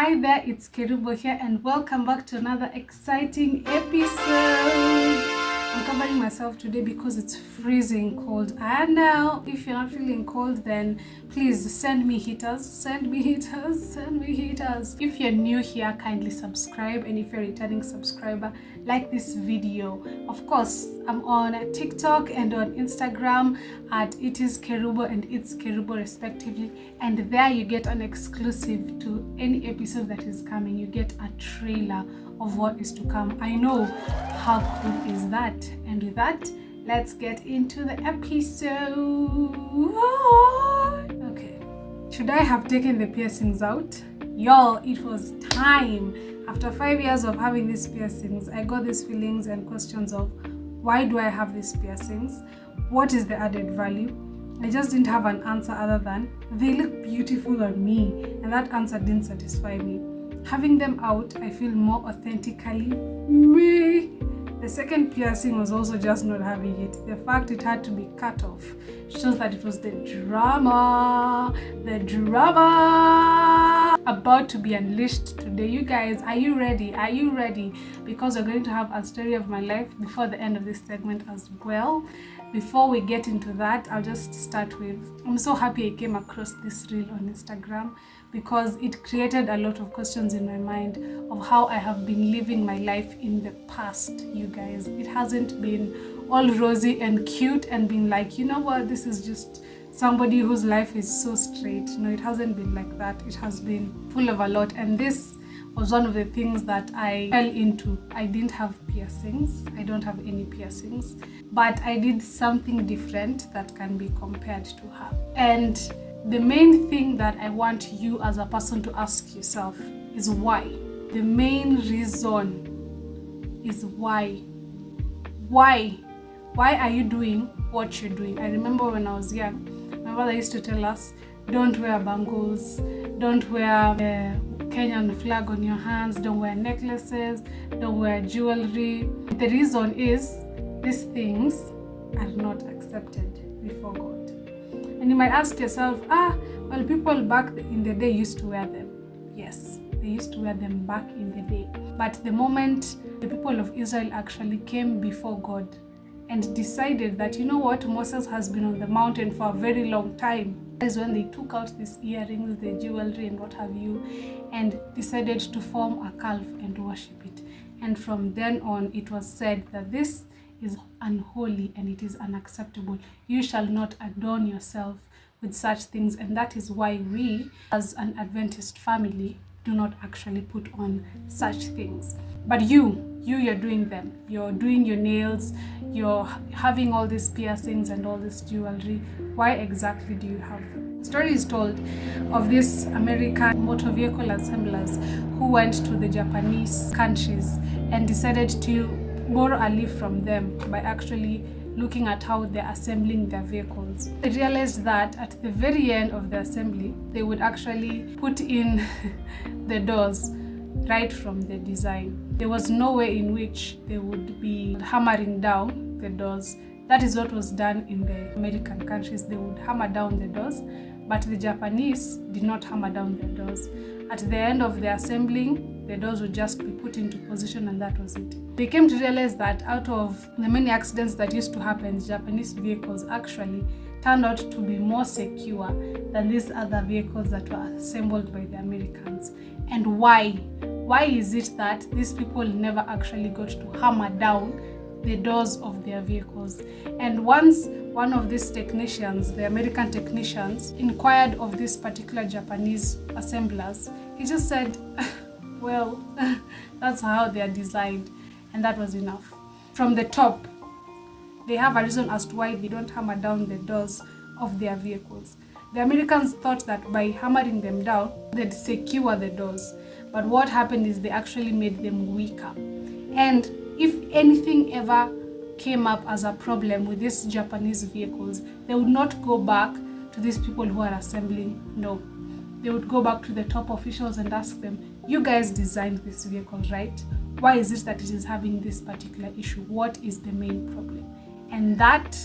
Hi there, it's Kerubo here and welcome back to another exciting episode. I'm covering myself today because it's freezing cold. And now, if you're not feeling cold, then please send me heaters. If you're new here, kindly subscribe. And if you're a returning subscriber, like this video. Of course, I'm on TikTok and on Instagram at It Is Kerubo and It's Kerubo respectively. And there you get an exclusive to any episode that is coming. You get a trailer of what is to come. I know, how cool is that? And with that, let's get into the episode. Okay, should I have taken the piercings out? Y'all, it was time. After 5 years of having these piercings, I got these feelings and questions of why do I have these piercings? What is the added value? I just didn't have an answer other than they look beautiful on me, and that answer didn't satisfy me. Having them out, I feel more authentically me. The second piercing was also just not having it. The fact it had to be cut off shows that it was the drama about to be unleashed today. You guys, are you ready? Are you ready? Because we're going to have a story of my life before the end of this segment as well. Before we get into that, I'll just start with, I'm so happy I came across this reel on Instagram because it created a lot of questions in my mind of how I have been living my life in the past, you guys. It hasn't been all rosy and cute and been like, you know what, this is just somebody whose life is so straight. No, it hasn't been like that. It has been full of a lot, and this was one of the things that I fell into. I didn't have piercings. I don't have any piercings, but I did something different that can be compared to her. And the main thing that I want you as a person to ask yourself is why. The main reason is why. Why are you doing what you're doing? I remember when I was young, my mother used to tell us, don't wear bangles, don't wear Kenyan flag on your hands, don't wear necklaces, don't wear jewelry. The reason is these things are not accepted before God. And you might ask yourself, well, people back in the day used to wear them. Yes, they used to wear them back in the day. But the moment the people of Israel actually came before God and decided that, you know what, Moses has been on the mountain for a very long time, that is when they took out these earrings, the jewelry and what have you, and decided to form a calf and worship it. And from then on, it was said that this is unholy and it is unacceptable. You shall not adorn yourself with such things, and that is why we, as an Adventist family, do not actually put on such things. But you're doing them. You're doing your nails, you're having all these piercings and all this jewelry. Why exactly do you have them? The story is told of this American motor vehicle assemblers who went to the Japanese countries and decided to borrow a leaf from them by actually looking at how they're assembling their vehicles. They realized that at the very end of the assembly, they would actually put in the doors right from the design. There was no way in which they would be hammering down the doors. That is what was done in the American countries. They would hammer down the doors, but the Japanese did not hammer down the doors. At the end of the assembling, the doors would just be put into position, and that was it. They came to realize that out of the many accidents that used to happen, Japanese vehicles actually turned out to be more secure than these other vehicles that were assembled by the Americans. And why? Why is it that these people never actually got to hammer down the doors of their vehicles? And once one of these technicians, the American technicians, inquired of this particular Japanese assemblers, he just said, well, that's how they are designed, and that was enough. From the top, they have a reason as to why they don't hammer down the doors of their vehicles. The Americans thought that by hammering them down, they'd secure the doors. But what happened is they actually made them weaker. And if anything ever came up as a problem with these Japanese vehicles, they would not go back to these people who are assembling. No, they would go back to the top officials and ask them, you guys designed this vehicle, right? Why is it that it is having this particular issue? What is the main problem? And that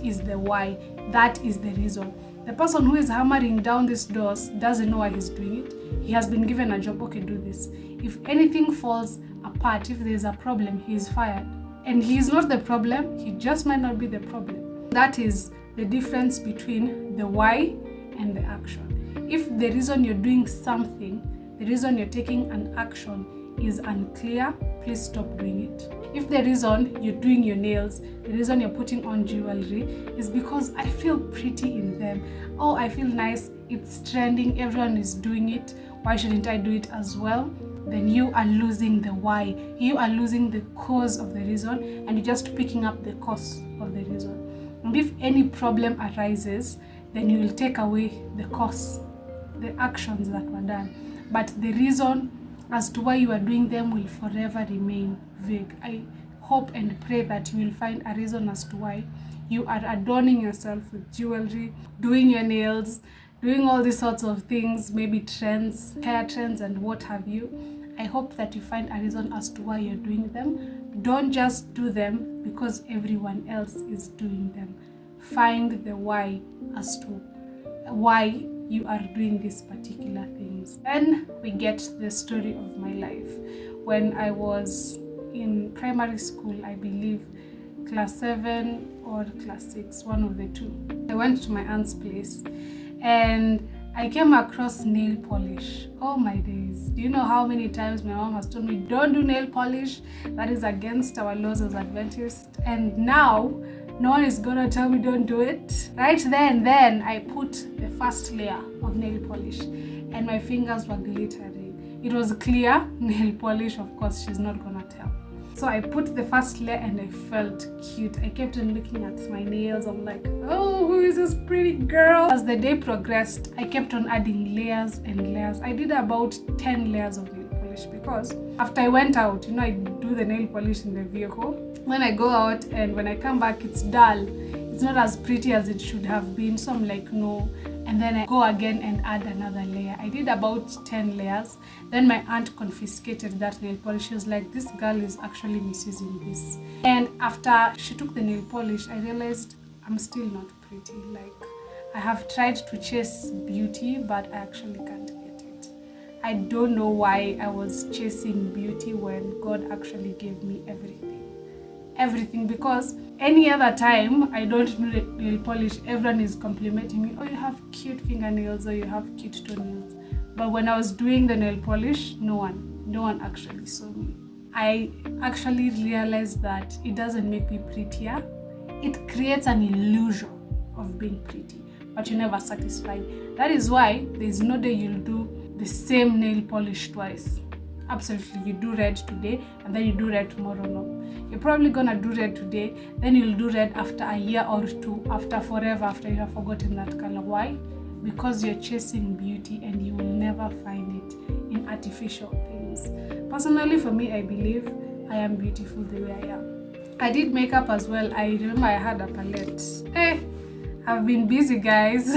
is the why. That is the reason. The person who is hammering down these doors doesn't know why he's doing it. He has been given a job, okay, do this. If anything falls apart, if there's a problem, he is fired. And he is not the problem, he just might not be the problem. That is the difference between the why and the action. If the reason you're doing something, the reason you're taking an action is unclear, please stop doing it. If the reason you're doing your nails, the reason you're putting on jewelry is because I feel pretty in them, oh, I feel nice, it's trending, everyone is doing it, why shouldn't I do it as well? Then you are losing the why. You are losing the cause of the reason, and you're just picking up the cause of the reason. And if any problem arises, then you will take away the cause, the actions that were done. But the reason as to why you are doing them will forever remain vague. I hope and pray that you will find a reason as to why you are adorning yourself with jewelry, doing your nails, doing all these sorts of things, maybe trends, hair trends and what have you. I hope that you find a reason as to why you're doing them. Don't just do them because everyone else is doing them. Find the why as to why you are doing these particular things. Then we get the story of my life. When I was in primary school, I believe class 7 or class 6, one of the two, I went to my aunt's place and I came across nail polish. Oh my days. Do you know how many times my mom has told me, don't do nail polish? That is against our laws as Adventists. And now, no one is gonna tell me don't do it. Right then I put the first layer of nail polish and my fingers were glittering. It was clear nail polish, of course, she's not gonna tell. So I put the first layer and I felt cute. I kept on looking at my nails. I'm like, oh, who is this pretty girl? As the day progressed, I kept on adding layers and layers. I did about 10 layers of nail polish because after I went out, I do the nail polish in the vehicle. When I go out and when I come back, it's dull. It's not as pretty as it should have been. So I'm like, no. And then I go again and add another layer. I did about 10 layers. Then my aunt confiscated that nail polish. She was like, this girl is actually misusing this. And after she took the nail polish, I realized I'm still not pretty. Like, I have tried to chase beauty, but I actually can't get it. I don't know why I was chasing beauty when God actually gave me everything, because any other time I don't do nail polish, everyone is complimenting me, oh, you have cute fingernails, or you have cute toenails. But when I was doing the nail polish, no one actually saw me. I actually realized that it doesn't make me prettier. It creates an illusion of being pretty, but you're never satisfied. That is why there's no day you'll do the same nail polish twice. Absolutely, you do red today and then you do red tomorrow. No, you're probably gonna do red today, then you'll do red after a year or two, after forever, after you have forgotten that color. Why? Because you're chasing beauty and you will never find it in artificial things. Personally, for me, I believe I am beautiful the way I am. I did makeup as well. I remember I had a palette. I've been busy, guys.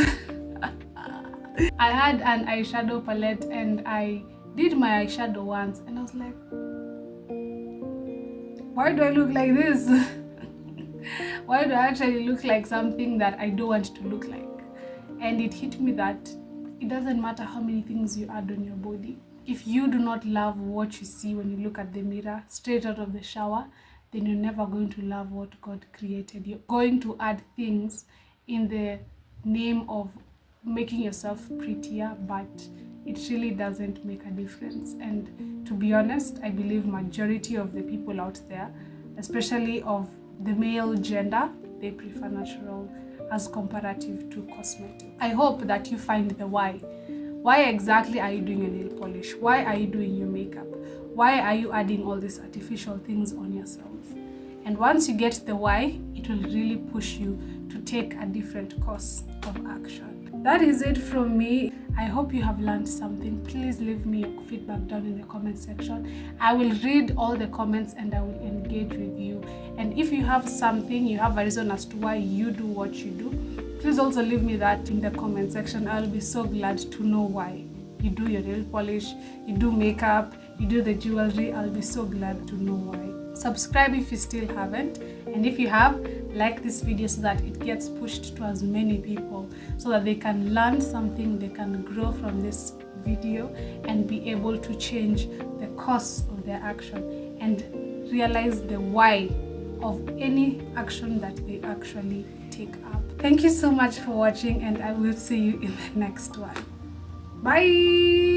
I had an eyeshadow palette and I did my eyeshadow once and I was like, why do I look like this? Why do I actually look like something that I don't want to look like? And it hit me that it doesn't matter how many things you add on your body. If you do not love what you see when you look at the mirror straight out of the shower, then you're never going to love what God created. You're going to add things in the name of making yourself prettier, but it really doesn't make a difference. And to be honest, I believe majority of the people out there, especially of the male gender, they prefer natural as comparative to cosmetic. I hope that you find the why. Why exactly are you doing a nail polish? Why are you doing your makeup? Why are you adding all these artificial things on yourself? And once you get the why, it will really push you to take a different course of action. That is it from me. I hope you have learned something. Please leave me your feedback down in the comment section. I will read all the comments and I will engage with you. And if you have something, you have a reason as to why you do what you do, please also leave me that in the comment section. I'll be so glad to know why you do your nail polish, you do makeup, you do the jewelry. I'll be so glad to know why. Subscribe if you still haven't, and if you have, like this video so that it gets pushed to as many people so that they can learn something, they can grow from this video and be able to change the course of their action and realize the why of any action that they actually take up. Thank you so much for watching, and I will see you in the next one. Bye.